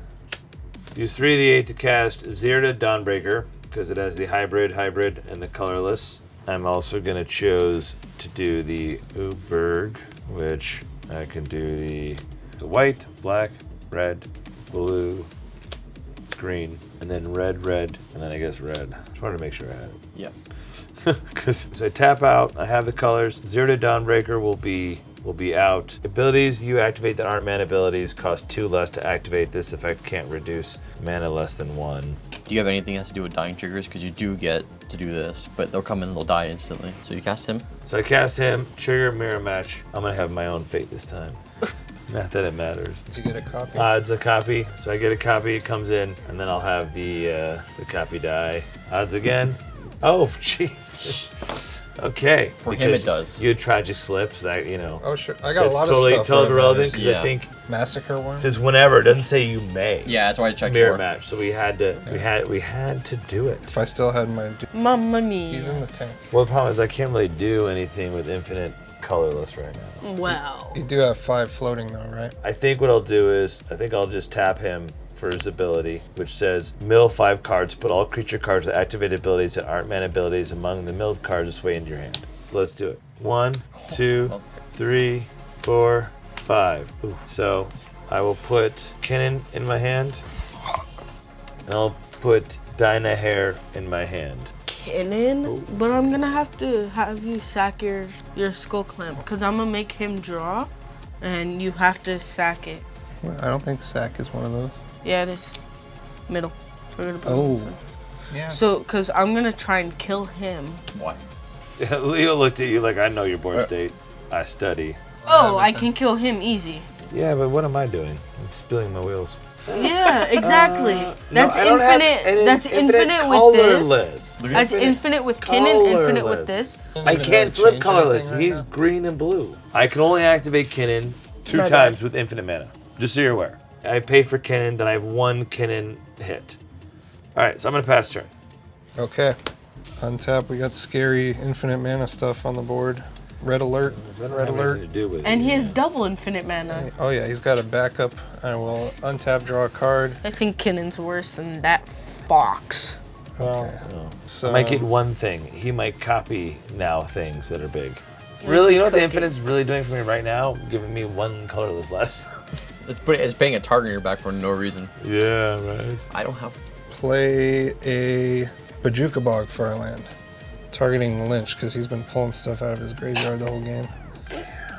Use 3 of the 8 to cast Zirda Dawnbreaker because it has the hybrid, and the colorless. I'm also going to choose to do the Uberg, which I can do the white, black, red, blue, green, and then red, and then I guess red. Just wanted to make sure I had it. Yeah. Because so I tap out, I have the colors. Zirda Dawnbreaker will be out. Abilities you activate that aren't mana abilities cost 2 less to activate. This effect can't reduce mana less than 1. Do you have anything that has to do with dying triggers? Because you do get to do this, but they'll come in and they'll die instantly. So you cast him. So I cast him, trigger mirror match. I'm gonna have my own fate this time. Not that it matters. Did you get a copy? Odds a copy. So I get a copy, it comes in, and then I'll have the copy die. Odds again. Oh, jeez. Okay. For him, because it does. You had tragic slips that Oh, sure. I got a lot totally, of stuff. totally for relevant because Yeah. I think Massacre one. it says whenever. It doesn't say you may. Yeah, that's why I checked Mirror for. match. So we had to we had to do it. If I still had my... Mamma He's in mia. the tank. Well, the problem is I can't really do anything with infinite colorless right now. Wow. You do have 5 floating though, right? I think what I'll do is I think I'll just tap him for his ability, which says mill 5 cards, put all creature cards with activated abilities that aren't mana abilities among the milled cards this way into your hand. So let's do it. 1, 2, 3, 4, 5. Ooh. So I will put Kinnan in my hand. And I'll put Dinah Hair in my hand. Kinnan, but I'm gonna have to have you sack your skull clamp because I'm gonna make him draw, and you have to sack it. I don't think Sack is one of those. Yeah, it is. Middle. Oh. Yeah. So, because I'm gonna try and kill him. Why? Leo looked at you like, I know your born state. I study. Oh, I can kill him easy. Yeah, but what am I doing? I'm spilling my wheels. Yeah, exactly. That's No, I don't have infinite. an That's infinite with this. colorless. That's infinite with Kinnan, infinite with Colorless. this. I can't flip colorless. He's green and blue. I can only activate Kinnan 2 My times bad. with infinite mana. Just so you're aware. I pay for Kinnan, then I have 1 Kinnan hit. All right, so I'm gonna pass turn. Okay. Untap, we got scary infinite mana stuff on the board. Red alert. Red alert. And he has double infinite mana. Oh yeah, he's got a backup. I will untap, draw a card. I think Kinnan's worse than that fox. Well, So I might get one thing. He might copy now things that are big. Really, you know what the Cookie. Infinite's really doing for me right now? Giving me 1 colorless less. It's paying a target on your back for no reason. Yeah, right. I don't have. play a Bajuka Bog for our land. Targeting Lynch because he's been pulling stuff out of his graveyard the whole game.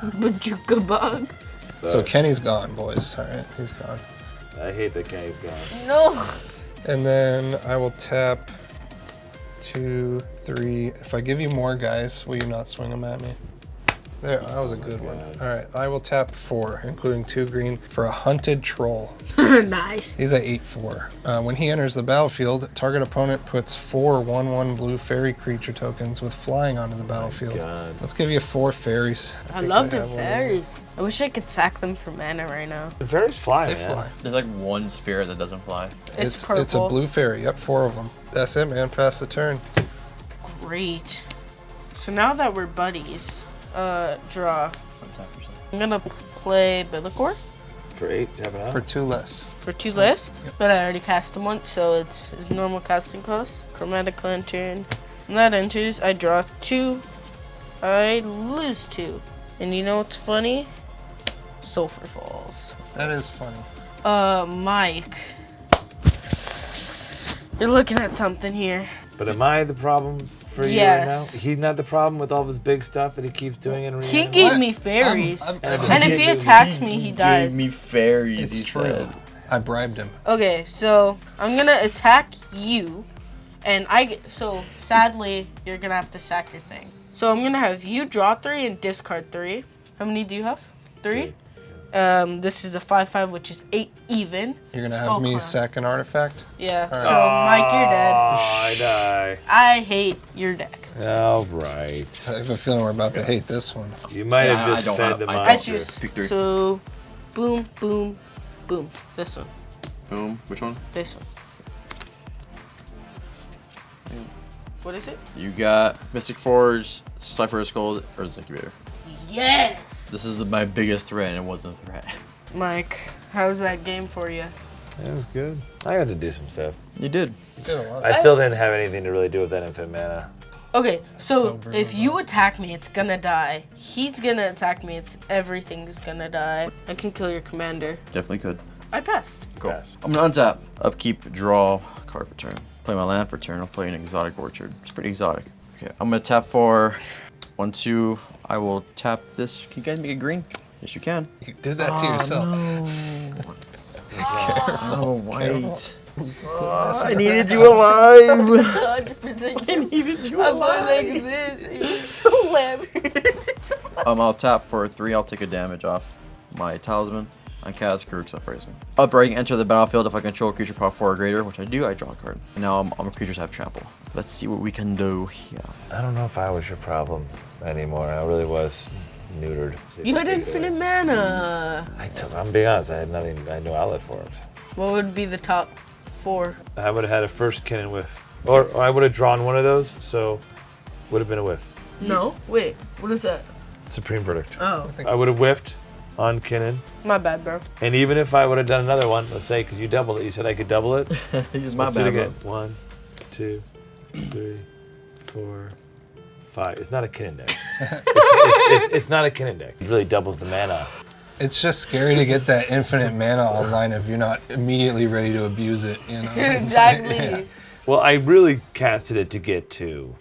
Bajuka bug. So Kenny's gone, boys. All right, he's gone. I hate that Kenny's gone. No. And then I will tap 2, 3. If I give you more guys, will you not swing them at me? There, that was a good one. All right, I will tap 4, including 2 green, for a Hunted Troll. Nice. He's at 8/4. When he enters the battlefield, target opponent puts 4 1/1 blue fairy creature tokens with flying onto the battlefield. God. Let's give you 4 fairies. I think love I the have one. fairies. I wish I could sack them for mana right now. The fairies fly, They man. fly. There's like one spirit that doesn't fly. It's It's a purple. blue fairy. Yep, 4 of them. That's it, man. Pass the turn. Great. So now that we're buddies, draw. I'm gonna play Lakor For 8, you have it out? For 2 less. for 2 less, but I already cast him once, so it's his normal casting cost. Chromatic Lantern. When that enters, I draw 2. I lose 2. And you know what's funny? Sulfur Falls. That is funny. Mike. You're looking at something here. But am I the problem for you Yes. right now? He's not the problem with all of his big stuff that he keeps doing in arena? He gave me fairies. I'm- and if he attacks me, he dies. Gave me fairies. It's he true. said. I bribed him. Okay, so I'm gonna attack you, and so sadly you're gonna have to sack your thing. So I'm gonna have you draw 3 and discard 3. How many do you have? 3. This is a 5/5, which is 8 even. You're gonna Skull have me Clown. sack an artifact? Yeah. So Mike, you're dead. Oh, I die. I hate your deck. All right. I have a feeling we're about to hate this one. You might Yeah, have I just don't fed have- the I don't. I monster. choose. Pick 3. So, boom, boom, boom. This one. Boom. Which one? This one. What is it? You got Mystic Forge, Cypher Skulls, Earth's Incubator. Yes. This is my biggest threat, and it wasn't a threat. Mike, how's that game for you? It was good. I had to do some stuff. You did. You did a lot. I still didn't have anything to really do with that infinite mana. Okay, so brutal. if you attack me, it's gonna die. He's gonna attack me, everything's gonna die. I can kill your commander. Definitely could. I passed. Cool. Pass. I'm gonna untap, upkeep, draw card for turn. Play my land for turn. I'll play an exotic orchard. It's pretty exotic. Okay, I'm gonna tap for 1, 2. I will tap this. Can you guys make it green? Yes, you can. You did that to yourself. Oh, wait. I needed you alive. 100%. I needed you I'm alive. like this. You're so labyrinth. I'll tap for 3. I'll take a damage off my talisman. I cast Garruk's Uprising. Uprising, enter the battlefield if I control a creature power 4 or greater, which I do, I draw a card. And now all my creatures have trample. Let's see what we can do here. I don't know if I was your problem anymore. I really was neutered. You had infinite mana. I'm being honest, I had nothing, I had no outlet for it. What would be the top 4? I would have had a first Kinnan whiff. Or I would have drawn one of those, so would have been a whiff. No, wait, what is that? Supreme Verdict. Oh, I would have whiffed on Kinnan. my bad, bro. And even if I would have done another one, let's say, could you double it? You said I could double it? It's my Let's do it bad, again. bro. 1, 2, 3, 4, 5. It's not a Kinnan deck. It's not a Kinnan deck. It really doubles the mana. It's just scary to get that infinite mana online if you're not immediately ready to abuse it, you know? Exactly. Yeah. Well, I really casted it to get to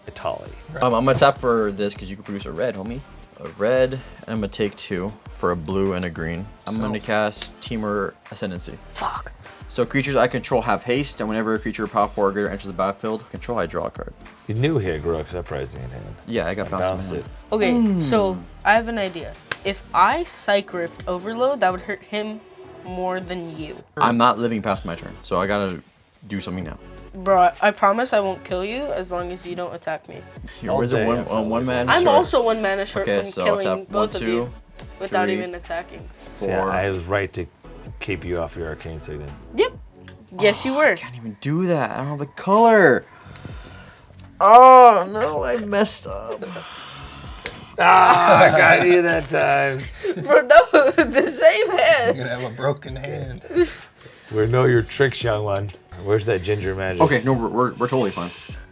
Itali. I'm gonna tap for this because you can produce a red, homie. A red, and I'm gonna take 2 for a blue and a green. I'm gonna cast Teamer Ascendancy. Fuck. So creatures I control have haste, and whenever a creature power 4 or greater enters the battlefield, control, I draw a card. You knew he had Garruk's Uprising in hand. Yeah, I got Bounced bounced. it. Okay, so I have an idea. If I Psych Rift Overload, that would hurt him more than you. I'm not living past my turn, so I gotta do something now. Bro, I promise I won't kill you as long as you don't attack me. Your All wizard day, one, I feel one man. I'm short. also 1 mana short Okay, from so I'll killing tap both 1, of you 2, without 3. even attacking. See, 4. I was right to keep you off your Arcane Signet. Yep. Yes, you were. I can't even do that. I don't have the color. Oh no, I messed up. Ah, I got you that time. Bro, no, the same You're hand. gonna have a broken hand. We know your tricks, young one. Where's that ginger magic? Okay, no, we're totally fine.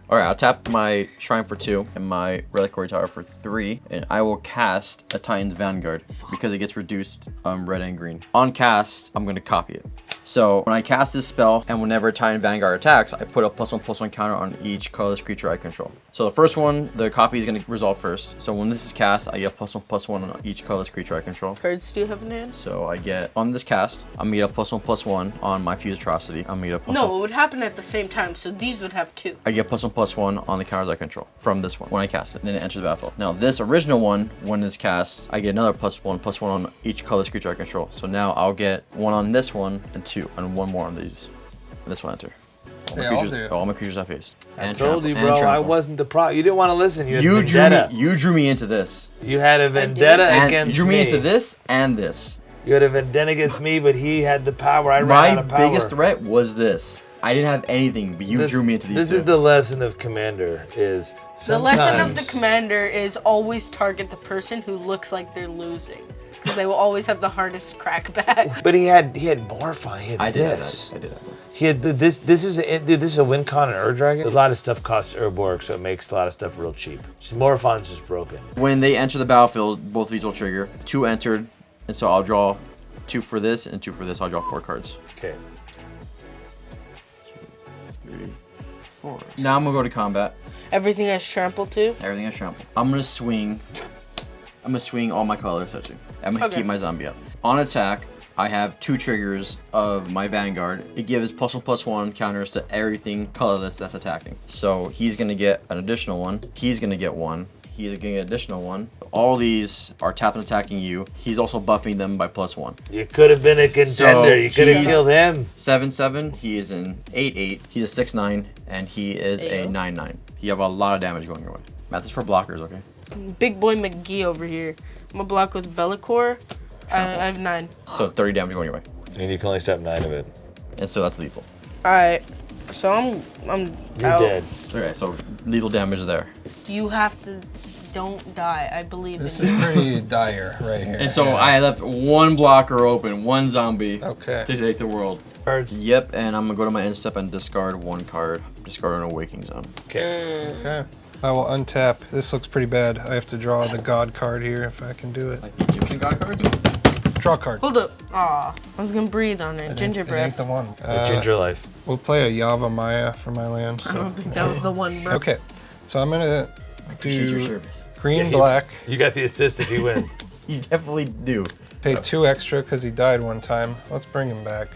All right, I'll tap my Shrine for 2 and my Reliquary Tower for 3, and I will cast a Titan's Vanguard because it gets reduced red and green. On cast, I'm gonna copy it. So when I cast this spell, and whenever Titan Vanguard attacks, I put a +1/+1 counter on each colorless creature I control. So the first one, the copy is gonna resolve first. So when this is cast, I get a +1/+1 on each colorless creature I control. Cards do you have in hand? So I get, on this cast, I'm gonna get a +1/+1 on my Fuse Atrocity. I'm gonna get a No, it would happen at the same time, so these would have 2. I get +1/+1 on the counters I control from this one when I cast it, and then it enters the battlefield. Now this original one, when it's cast, I get another +1/+1 on each colorless creature I control. So now I'll get 1 on this one and 2, and 1 more on these. And this one enter. All my creatures have haste. I told you, bro, I wasn't the pro. You didn't want to listen. You had vendetta. You drew me into this. You had a vendetta And against you drew me me. into this and this. You had a vendetta against me, but he had the power. I ran out My of power. biggest threat was this. I didn't have anything, but you drew me into these. This is the lesson of Commander. Is The lesson of the sometimes- commander is always target the person who looks like they're losing, because they will always have the hardest crackback. But he had more fun. He had I did this. that. I did that. He had this. This is a win con and Ur Dragon. A lot of stuff costs Urborg, so it makes a lot of stuff real cheap. Morphon's just broken. When they enter the battlefield, both of these will trigger. 2 entered, and so I'll draw 2 for this and 2 for this. I'll draw 4 cards. Okay. 3, 4. Now I'm gonna go to combat. Everything has trample too. Everything I trample. I'm gonna swing. I'm gonna swing all my colors actually. I'm gonna Okay. keep my zombie up. On attack, I have 2 triggers of my Vanguard. It gives +1/+1 counters to everything colorless that's attacking. So he's gonna get an additional one. He's gonna get 1. He's gonna get an additional 1. All these are tapping attacking you. He's also buffing them by +1. You could have been a contender. So you could have he's- killed him. 7/7. He is an 8/8. He's a 6/9, and he is a Ayo. 9/9. You have a lot of damage going your way. Math is for blockers, okay? Big boy McGee over here. I'm gonna block with Bellicor. I have 9. So 30 damage going your way. And you can only step 9 of it. And so that's lethal. Alright, so I'm You're out. dead. Okay, so lethal damage there. You have to, don't die. I believe This in is you. pretty dire right here. And so I left 1 blocker open, 1 zombie Okay. to take the world. Cards. Yep, and I'm gonna go to my end step and discard 1 card. Discard an Awakening Zone. Okay. Okay. I will untap. This looks pretty bad. I have to draw the god card here if I can do it. Like the Egyptian god cards? Draw card. Hold up. Aw, I was gonna breathe on it. Ginger It ain't breath. the one. The ginger life. We'll play a Yava Maya for my land. I So. don't think that was the one, bro. Okay. So I'm gonna Appreciate your do service. green, Yeah, black. You got the assist if he wins. You definitely do. Pay 2 extra because he died one time. Let's bring him back.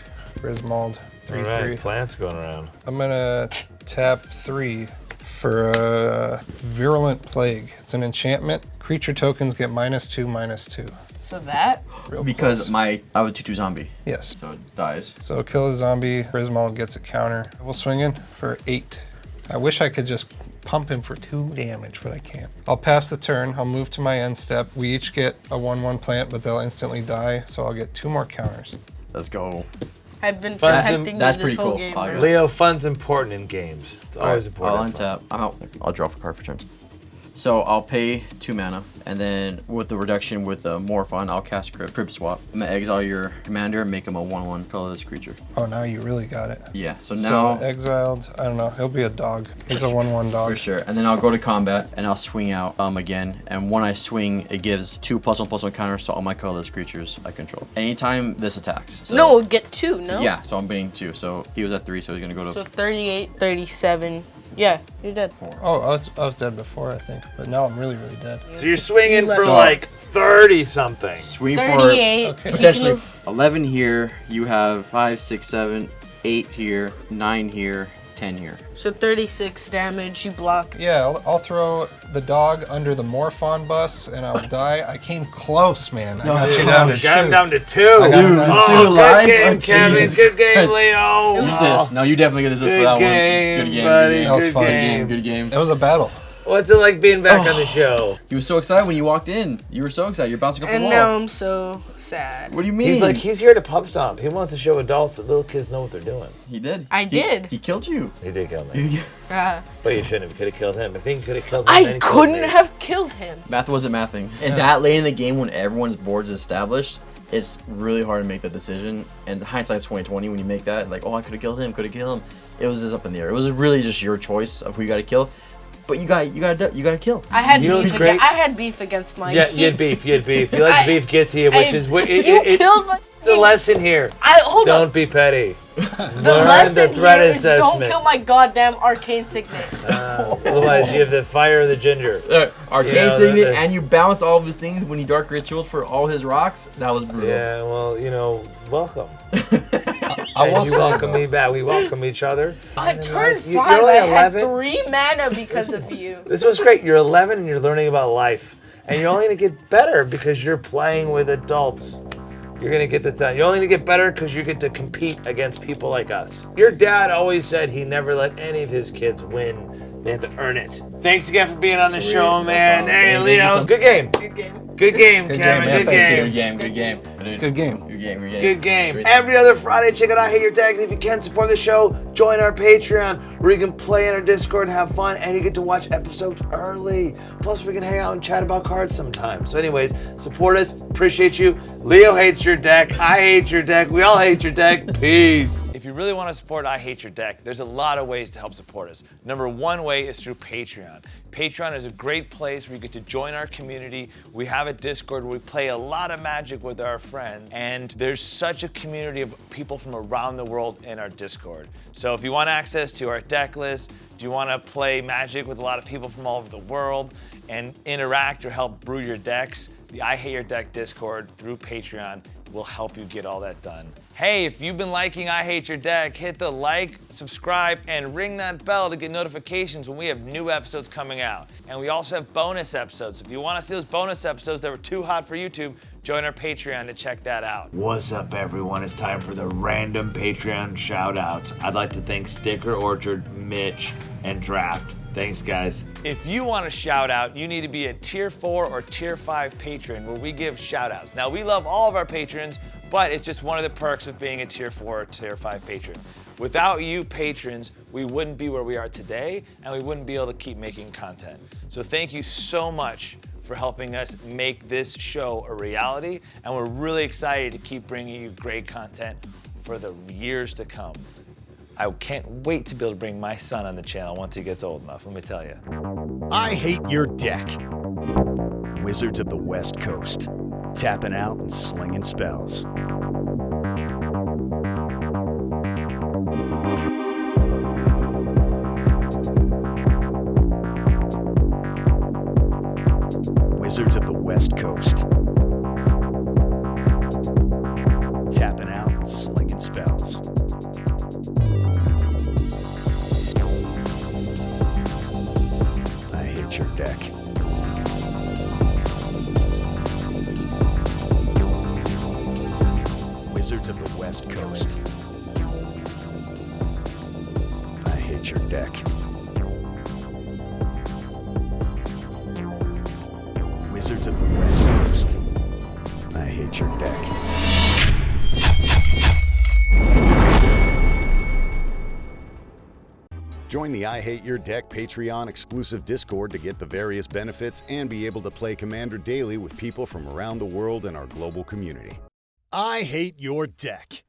Grismold, 3/3. All right, plants going around. I'm gonna tap 3 for a Virulent Plague. It's an enchantment. Creature tokens get -2/-2. So that? Real Because close. I have a 2/2 zombie, Yes. so it dies. So kill a zombie, Grismold gets a counter. We'll swing in for 8. I wish I could just pump him for 2 damage, but I can't. I'll pass the turn, I'll move to my end step. We each get a 1/1 plant, but they'll instantly die, so I'll get 2 more counters. Let's go. I've been Fun- protecting you that's this pretty whole cool. game, I bro. got Leo, fun's important in games. It's always I'll important. untap. I'll draw for card for turns. So I'll pay 2 mana, and then with the reduction with the Morphon, I'll cast Crib Swap. I'm gonna exile your commander and make him a 1/1 colorless creature. Oh, now you really got it. Yeah, so now, So exiled, I don't know, he'll be a dog. He's a 1/1 dog. for sure. And then I'll go to combat, and I'll swing out again. And when I swing, it gives 2 +1/+1 counters to all my colorless creatures I control. Anytime this attacks. So, No, get 2, no? Yeah, so I'm beating 2. So he was at 3, so he's gonna go to So 38, 37. Yeah, you're dead. 4. Oh, I was dead before, I think, but now I'm really, really dead. So you're swinging for So- like 30 something. Swing 38. Okay. for potentially 11 here. You have 5, 6, 7, 8 here, 9 here, 10 here. So 36 damage, you block. Yeah, I'll throw the dog under the Morphon bus and I'll die. I came close, man. I got you down to Got him 2. down to 2. I got him down to Oh, 2 good alive? game, Oh, Kevin. Jesus Good game, Christ. Leo. Who's this? No, you definitely get this for Good that game, one. Good game, buddy. good That was game. fun. Good game, good game. It was a battle. What's it like being back on the show? You were so excited when you walked in. You were so excited. You're bouncing off the And wall. now I'm so sad. What do you mean? He's like, he's here to pub stomp. He wants to show adults that little kids know what they're doing. He did. I did. He killed you. He did kill me. But you shouldn't have. You could have killed him. I think you could have killed him. then I he killed couldn't me. have killed him. Math wasn't mathing. And that late in the game when everyone's board is established, it's really hard to make that decision. And hindsight's 2020 when you make that, like, oh, I could have killed him, could have killed him. It was just up in the air. It was really just your choice of who you got to kill. But you got to kill. I had You know beef. what's great? I had beef against Mike. Yeah, you had beef. You had beef. You let the beef get to you, which is what you killed my. It's a lesson here. Hold Don't up. be petty. The Learn lesson the threat here is don't assessment. kill my goddamn arcane signet. Otherwise, you have the fire of the ginger. Arcane Yeah, Signet, that- and you bounce all of his things when he Dark Ritualed for all his rocks. That was brutal. Yeah, well, welcome. I And will you say, welcome me back. We welcome each other. I turned You're 5. only I had 11? 3 mana because of you. This was great. You're 11 and you're learning about life. And you're only going to get better because you're playing with adults. You're going to get this done. You're only going to get better because you get to compete against people like us. Your dad always said he never let any of his kids win. They have to earn it. Thanks again for being on the Sweet, show, no man. problem. Hey, Thank you Leo, so- good game. Good game. Good game, Good Kevin. game, man. Good Thank game. Good game, good game. good game. Good game, good game. Good game. Sweet. Every other Friday, check out I Hate Your Deck. And if you can support the show, join our Patreon where you can play in our Discord and have fun. And you get to watch episodes early. Plus, we can hang out and chat about cards sometimes. So anyways, support us. Appreciate you. Leo hates your deck. I hate your deck. We all hate your deck. Peace. If you really want to support I Hate Your Deck, there's a lot of ways to help support us. Number one way is through Patreon. Patreon is a great place where you get to join our community. We have a Discord where we play a lot of Magic with our friends, and there's such a community of people from around the world in our Discord. So if you want access to our deck list, do you want to play Magic with a lot of people from all over the world and interact or help brew your decks, the I Hate Your Deck Discord through Patreon will help you get all that done. Hey, if you've been liking I Hate Your Deck, hit the like, subscribe, and ring that bell to get notifications when we have new episodes coming out. And we also have bonus episodes. If you want to see those bonus episodes that were too hot for YouTube, join our Patreon to check that out. What's up, everyone? It's time for the random Patreon shout out. I'd like to thank Sticker Orchard, Mitch, and Draft. Thanks, guys. If you want a shout out, you need to be a tier 4 or tier 5 patron where we give shout outs. Now, we love all of our patrons, but it's just one of the perks of being a tier 4 or tier 5 patron. Without you patrons, we wouldn't be where we are today, and we wouldn't be able to keep making content. So thank you so much for helping us make this show a reality, and we're really excited to keep bringing you great content for the years to come. I can't wait to be able to bring my son on the channel once he gets old enough, let me tell you. I Hate Your Deck. Wizards of the West Coast. Tapping out and slinging spells. Wizards of the West Coast. Tapping out and slinging spells. I hate your deck. hate your deck. Wizards of the West Coast. I hate your deck. Join the I Hate Your Deck Patreon exclusive Discord to get the various benefits and be able to play Commander daily with people from around the world in our global community. I hate your deck.